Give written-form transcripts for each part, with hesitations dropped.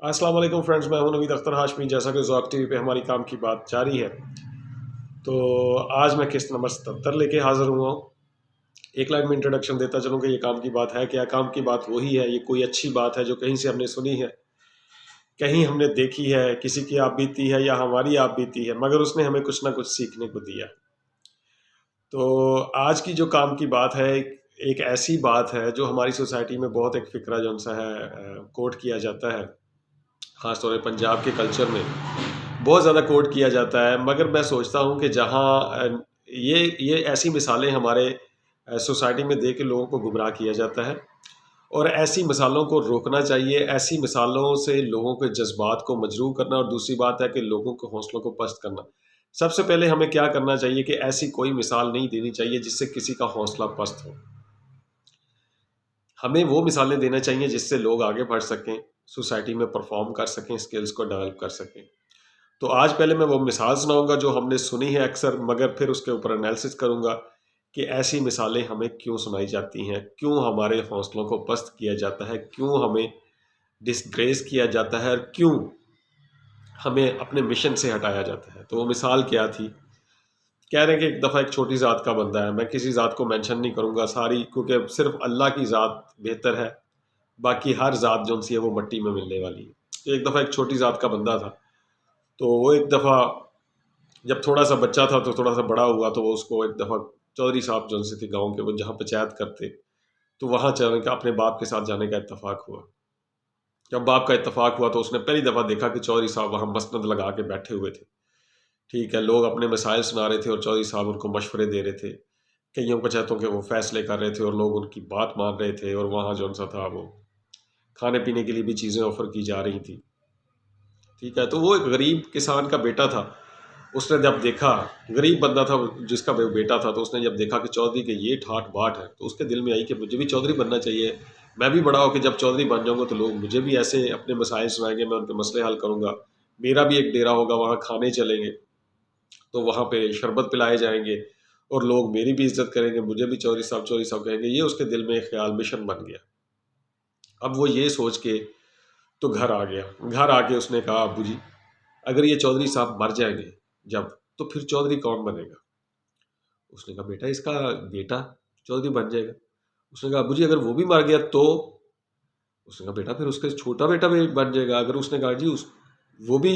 अस्सलाम वालेकुम फ्रेंड्स, मैं हूं नवीद अख्तर हाशमी। जैसा कि ज़ौक़ टीवी पे हमारी काम की बात जारी है, तो आज मैं किस्त नंबर 77 लेके हाज़िर हुआ हूँ। एक लाइन में इंट्रोडक्शन देता चलूँ कि ये काम की बात है क्या। काम की बात वही है, ये कोई अच्छी बात है जो कहीं से हमने सुनी है, कहीं हमने देखी है, किसी की आप बीती है या हमारी आप बीती है, मगर उसने हमें कुछ ना कुछ सीखने को दिया। तो आज की जो काम की बात है, एक ऐसी बात है जो हमारी सोसाइटी में बहुत एक फ़िक्रा जौन-सा है कोट किया जाता है, ख़ास तौर पे पंजाब के कल्चर में बहुत ज़्यादा कोट किया जाता है। मगर मैं सोचता हूँ कि जहाँ ये ऐसी मिसालें हमारे सोसाइटी में दे के लोगों को गुमराह किया जाता है, और ऐसी मिसालों को रोकना चाहिए। ऐसी मिसालों से लोगों के जज्बात को मजरूह करना, और दूसरी बात है कि लोगों के हौसलों को पस्त करना। सबसे पहले हमें क्या करना चाहिए कि ऐसी कोई मिसाल नहीं देनी चाहिए जिससे किसी का हौसला पस्त हो। हमें वो मिसालें देना चाहिए जिससे लोग आगे बढ़ सकें, सोसाइटी में परफॉर्म कर सकें, स्किल्स को डेवलप कर सकें। तो आज पहले मैं वो मिसाल सुनाऊंगा जो हमने सुनी है अक्सर, मगर फिर उसके ऊपर एनालिसिस करूंगा कि ऐसी मिसालें हमें क्यों सुनाई जाती हैं, क्यों हमारे हौसलों को पस्त किया जाता है, क्यों हमें डिसग्रेस किया जाता है, और क्यों हमें अपने मिशन से हटाया जाता है। तो वो मिसाल क्या थी? कह रहे हैं कि एक दफ़ा एक छोटी ज़ात का बंदा है, मैं किसी ज़ात को मेंशन नहीं करूंगा सारी, क्योंकि सिर्फ अल्लाह की ज़ात बेहतर है, बाकी हर ज़ात जो सी है वो मट्टी में मिलने वाली है। तो एक दफ़ा एक छोटी ज़ात का बंदा था, तो वो एक दफ़ा जब थोड़ा सा बच्चा था तो थोड़ा सा बड़ा हुआ, तो वो उसको एक दफ़ा चौधरी साहब जो से थे गाँव के, वो जहाँ पंचायत करते, तो वहाँ चलने का अपने बाप के साथ जाने का इत्तेफाक हुआ। जब बाप का इत्तेफाक हुआ तो उसने पहली दफ़ा देखा कि चौधरी साहब वहाँ मसनद लगा के बैठे हुए थे। ठीक है, लोग अपने मसाइल सुना रहे थे और चौधरी साहब उनको मशवरे दे रहे थे, कईयों पंचायतों के वो फैसले कर रहे थे और लोग उनकी बात मान रहे थे, और वहाँ जो सा था वो खाने पीने के लिए भी चीज़ें ऑफ़र की जा रही थी। ठीक है, तो वो एक गरीब किसान का बेटा था। उसने जब देखा, गरीब बंदा था जिसका बेटा था, तो उसने जब देखा कि चौधरी के ये ठाट बाट है, तो उसके दिल में आई कि मुझे भी चौधरी बनना चाहिए। मैं भी बड़ा होकर जब चौधरी बन जाऊंगा तो लोग मुझे भी ऐसे अपने मसाइल सुनाएंगे, मैं उनके मसले हल करूंगा। मेरा भी एक डेरा होगा, वहाँ खाने चलेंगे, तो वहाँ पे शरबत पिलाए जाएंगे, और लोग मेरी भी इज्जत करेंगे, मुझे भी चौधरी साहब कहेंगे। ये उसके दिल में एक ख्याल, मिशन बन गया। अब वो ये सोच के तो घर आ गया। घर आके उसने कहा, अबू जी, अगर ये चौधरी साहब मर जाएंगे जब, तो फिर चौधरी कौन बनेगा? उसने कहा, बेटा इसका बेटा चौधरी बन जाएगा। उसने कहा, अबू जी अगर वो भी मर गया तो? उसने कहा, बेटा फिर उसका छोटा बेटा भी बन जाएगा। अगर उसने कहा, जी वो भी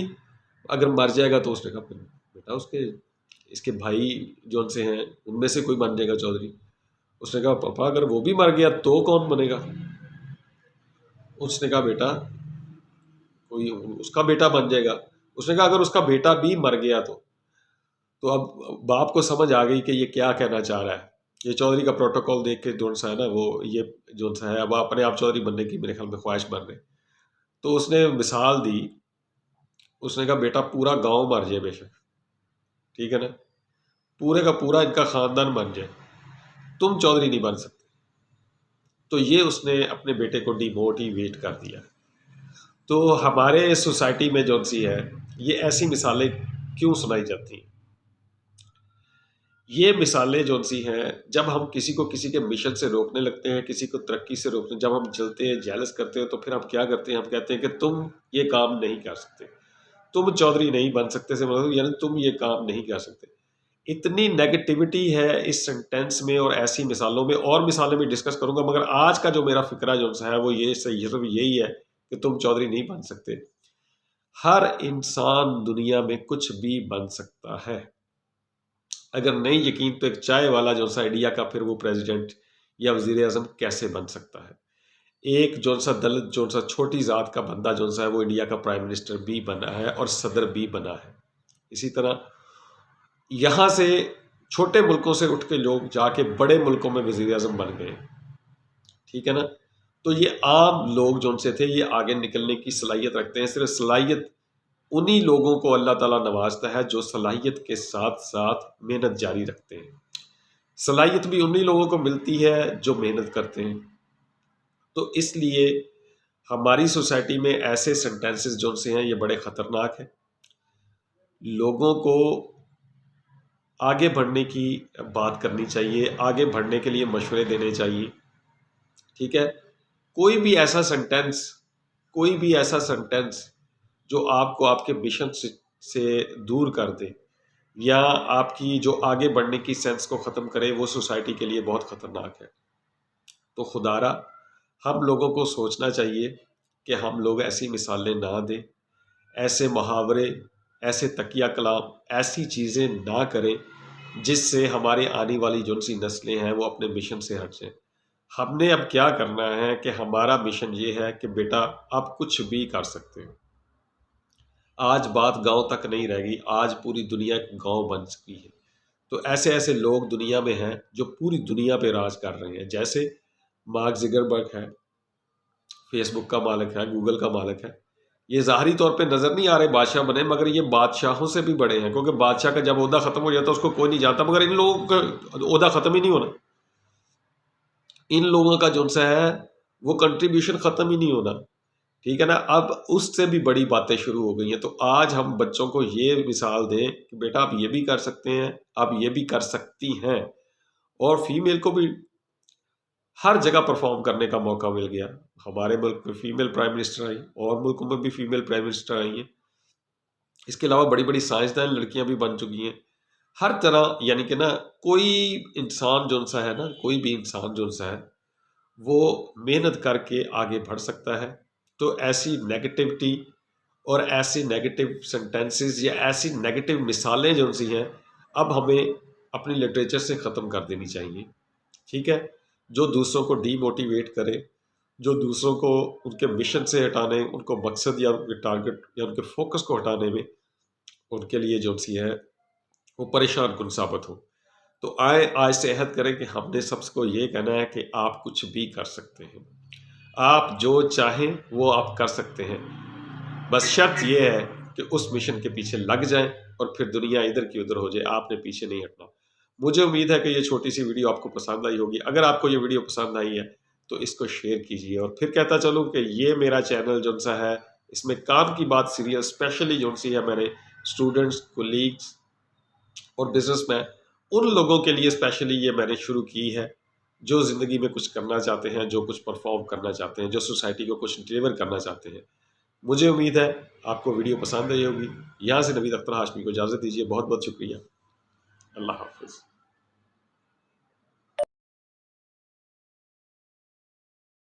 अगर मर जाएगा तो? उसने कहा, फिर बेटा उसके इसके भाई जो से हैं उनमें से कोई बन जाएगा चौधरी। उसने कहा, पापा अगर वो भी मर गया तो कौन बनेगा? उसने कहा, बेटा कोई उसका बेटा बन जाएगा। उसने कहा, अगर उसका बेटा भी मर गया तो अब बाप को समझ आ गई कि ये क्या कहना चाह रहा है। ये चौधरी का प्रोटोकॉल देख के जो सा है ना, वो ये जो सा है, अब अपने आप चौधरी बनने की मेरे ख्याल में ख्वाहिश बन रहे। तो उसने मिसाल दी। उसने कहा, बेटा पूरा गांव मर जाए बेशक, ठीक है ना, पूरे का पूरा इनका खानदान बन जाए, तुम चौधरी नहीं बन सकते। तो ये उसने अपने बेटे को डिमोटिवेट कर दिया। तो हमारे सोसाइटी में जो सी है, ये ऐसी मिसालें क्यों सुनाई जाती हैं? ये मिसालें जो सी हैं, जब हम किसी को किसी के मिशन से रोकने लगते हैं, किसी को तरक्की से रोकने, जब हम जलते हैं, जेलस करते हैं, तो फिर हम क्या करते हैं? हम कहते हैं कि तुम ये काम नहीं कर सकते, तुम चौधरी नहीं बन सकते से मतलब यानी तुम ये काम नहीं कर सकते। इतनी नेगेटिविटी है इस सेंटेंस में, और ऐसी मिसालों में, और मिसालें भी डिस्कस करूंगा, मगर आज का जो मेरा फिक्रा जो सा है वो ये सही सिर्फ यही है कि तुम चौधरी नहीं बन सकते। हर इंसान दुनिया में कुछ भी बन सकता है। अगर नहीं यकीन तो एक चाय वाला जो सा इंडिया का, फिर वो प्रेसिडेंट या वजीर आजम कैसे बन सकता है? एक जो सा दलित जो सा छोटी जात का बंदा जो सा है वो इंडिया का प्राइम मिनिस्टर भी बना है और सदर भी बना है। इसी तरह यहाँ से छोटे मुल्कों से उठ के लोग जाके बड़े मुल्कों में वजीर आजम बन गए, ठीक है ना। तो ये आम लोग जो उनसे थे, ये आगे निकलने की सलाहियत रखते हैं। सिर्फ सलाहियत उन्हीं लोगों को अल्लाह ताला नवाजता है जो सलाहियत के साथ साथ मेहनत जारी रखते हैं। सलाहियत भी उन्हीं लोगों को मिलती है जो मेहनत करते हैं। तो इसलिए हमारी सोसाइटी में ऐसे सेंटेंसेस जो से हैं, ये बड़े ख़तरनाक हैं। लोगों को आगे बढ़ने की बात करनी चाहिए, आगे बढ़ने के लिए मशवरे देने चाहिए, ठीक है। कोई भी ऐसा सेंटेंस, کوئی بھی ایسا سینٹینس جو آپ کو آپ کے مشن سے دور کر دے یا آپ کی جو آگے بڑھنے کی سینس کو ختم کرے، وہ سوسائٹی کے لیے بہت خطرناک ہے۔ تو خدارا ہم لوگوں کو سوچنا چاہیے کہ ہم لوگ ایسی مثالیں نہ دیں، ایسے محاورے، ایسے تکیہ کلام، ایسی چیزیں نہ کریں جس سے ہمارے آنے والی جو سی نسلیں ہیں وہ اپنے مشن سے ہٹ جائیں۔ ہم نے اب کیا کرنا ہے کہ ہمارا مشن یہ ہے کہ بیٹا آپ کچھ بھی کر سکتے ہو۔ آج بات گاؤں تک نہیں رہ گئی، آج پوری دنیا ایک گاؤں بن چکی ہے۔ تو ایسے ایسے لوگ دنیا میں ہیں جو پوری دنیا پہ راج کر رہے ہیں، جیسے مارک زگربرگ ہے، فیس بک کا مالک ہے، گوگل کا مالک ہے۔ یہ ظاہری طور پہ نظر نہیں آ رہے بادشاہ بنے، مگر یہ بادشاہوں سے بھی بڑے ہیں، کیونکہ بادشاہ کا جب عہدہ ختم ہو جاتا ہے اس کو کوئی نہیں جانتا، مگر ان لوگوں کا عہدہ ختم ہی نہیں ہونا، ان لوگوں کا جو سا ہے وہ کنٹریبیوشن ختم ہی نہیں ہونا، ٹھیک ہے نا۔ اب اس سے بھی بڑی باتیں شروع ہو گئی ہیں۔ تو آج ہم بچوں کو یہ مثال دیں کہ بیٹا آپ یہ بھی کر سکتے ہیں، آپ یہ بھی کر سکتی ہیں، اور فیمیل کو بھی ہر جگہ پرفارم کرنے کا موقع مل گیا۔ ہمارے ملک میں فیمیل پرائم منسٹر آئی، اور ملکوں میں بھی فیمیل پرائم منسٹر آئی ہیں۔ اس کے علاوہ بڑی بڑی سائنسدان لڑکیاں بھی بن چکی ہیں۔ ہر طرح یعنی کہ نا کوئی انسان جو سا ہے نا، کوئی بھی انسان جو سا ہے وہ محنت کر کے آگے بڑھ سکتا ہے۔ تو ایسی نیگیٹیوٹی اور ایسی نیگیٹیو سینٹینسز یا ایسی نیگیٹیو مثالیں جو سی ہیں اب ہمیں اپنی لٹریچر سے ختم کر دینی چاہیے، ٹھیک ہے۔ جو دوسروں کو ڈی موٹیویٹ کرے، جو دوسروں کو ان کے مشن سے ہٹانے، ان کو مقصد یا ان کے ٹارگٹ یا ان کے فوکس کو ہٹانے میں ان کے لیے جو سی ہے وہ پریشان کن ثابت ہو۔ تو آج سے عہد کریں کہ ہم نے سب کو یہ کہنا ہے کہ آپ کچھ بھی کر سکتے ہیں، آپ جو چاہیں وہ آپ کر سکتے ہیں، بس شرط یہ ہے کہ اس مشن کے پیچھے لگ جائیں اور پھر دنیا ادھر کی ادھر ہو جائے، آپ نے پیچھے نہیں ہٹنا۔ مجھے امید ہے کہ یہ چھوٹی سی ویڈیو آپ کو پسند آئی ہوگی۔ اگر آپ کو یہ ویڈیو پسند آئی ہے تو اس کو شیئر کیجیے، اور پھر کہتا چلوں کہ یہ میرا چینل جو سا ہے اس میں کام کی بات سیریس اسپیشلی جو سی ہے میرے اسٹوڈنٹس، کولیگس اور بزنس مین، ان لوگوں کے لیے اسپیشلی یہ میں نے شروع کی ہے جو زندگی میں کچھ کرنا چاہتے ہیں، جو کچھ پرفارم کرنا چاہتے ہیں، جو سوسائٹی کو کچھ ڈیلیور کرنا چاہتے ہیں۔ مجھے امید ہے آپ کو ویڈیو پسند آئی ہوگی۔ یہاں سے نوید اختر ہاشمی کو اجازت دیجیے، بہت بہت شکریہ، اللہ حافظ۔